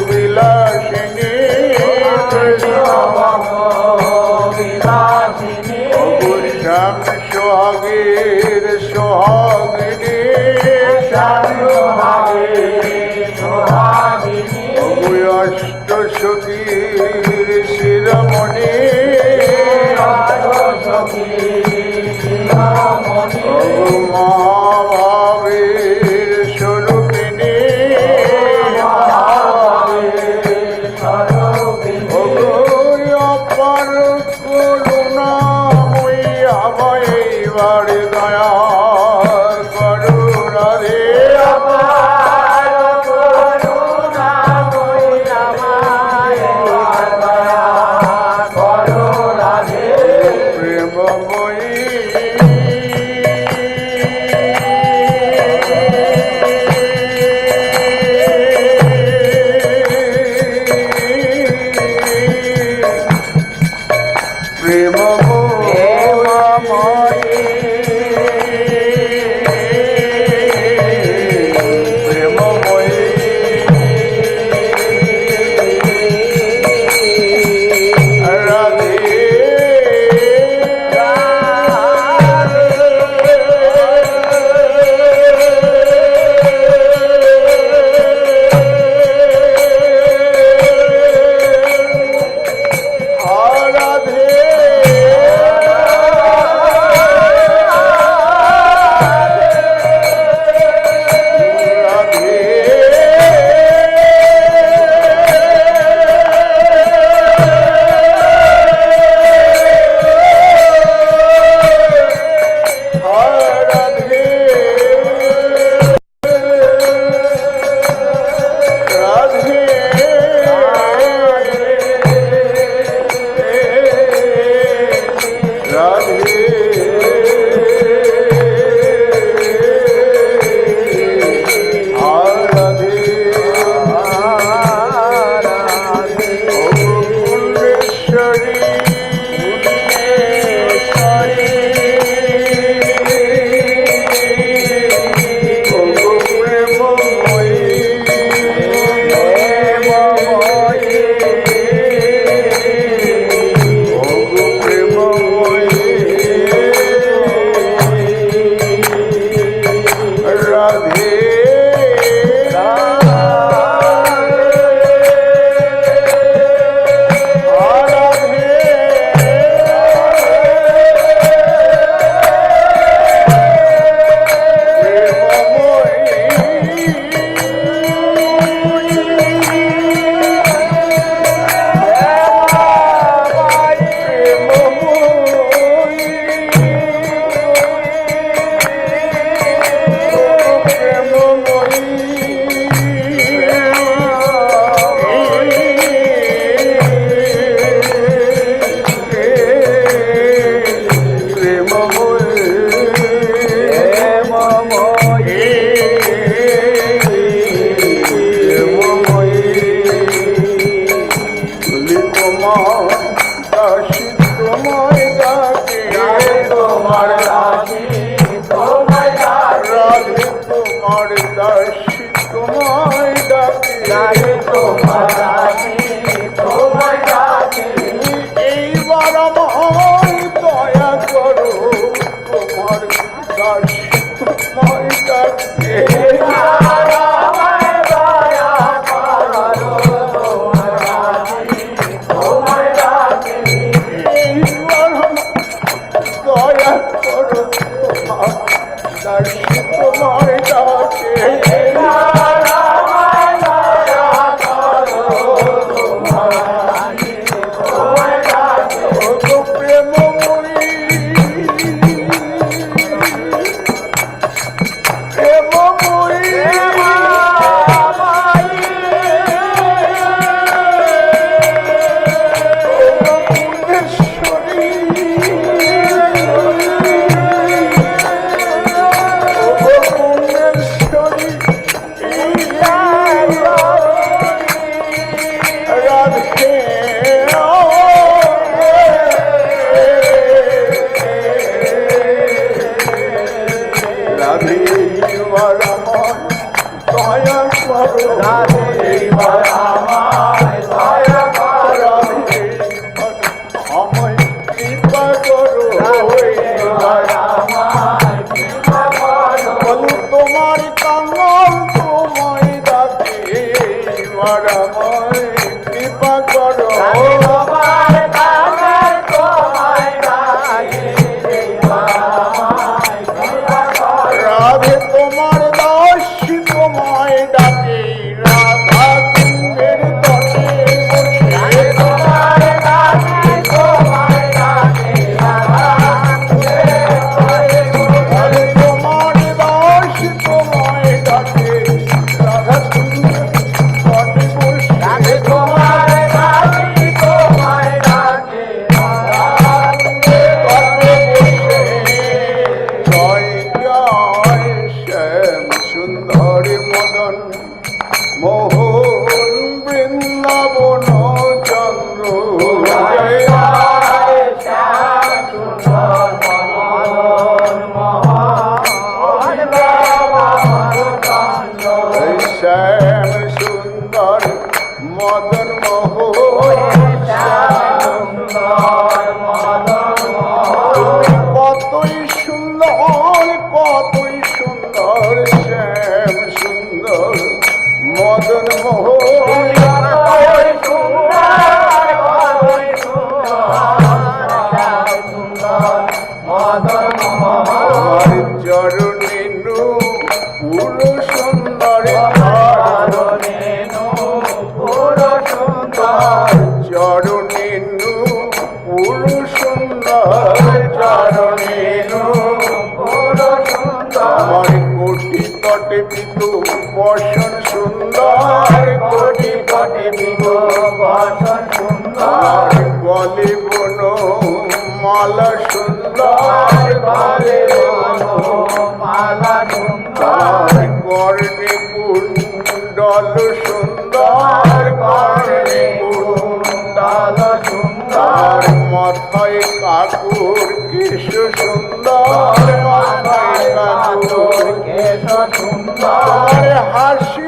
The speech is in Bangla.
বিলাসিনী শ্যাম সোহাগের সোহাগিনী অষ্ট সখীর শিরমণি মহাভাবের স্বরূপিণী অপার করুণাময়ী আমায় এইবার দয়া করো রাধে তোমার ডাকে করো রাধে এইবার আমায় দয়া করো আমায় কৃপা করো এইবার আমায় কৃপা করো বলু তোমার কাঙ্গাল তোমায় ডাকে এইবার আমায় কৃপা করো তোমার কাছে তোমায় ডাকে এইবার আমায় কৃপা করো রাধে তোমার দাস তোমায় ডাকে রাধা কুণ্ডের তটে বসে তোমার কাছে তোমায় ডাকে রাধা রাধে তোমার দাস তোমায় ডাকে রাধা কুণ্ডের তটে বসে তোমার কাছে তোমায় ডাকে জয় জয় শ্যাম সুন্দর মদন মোহন বৃন্দাবন চন্দ্র জয় শ্যাম সুন্দর মদন মোহন তুমি কতই সুন্দর শ্যাম সুন্দর মদন মোহন আমার চরণেনু পুরো সুন্দর চরণেনু পুরো সুন্দর চরণেনু আমার কোটি তটে পিতু বসন সুন্দর কোটি তটে পিতু সুন্দর গলে বন মালা সুন্দর গলে মালা সুন্দর কর্ণে কুণ্ডল সুন্দর কর্ণে কুণ্ডল সুন্দর মাথায় কাকুর কেশ সুন্দর মাথায় কাকুর কেশ সুন্দর হাসি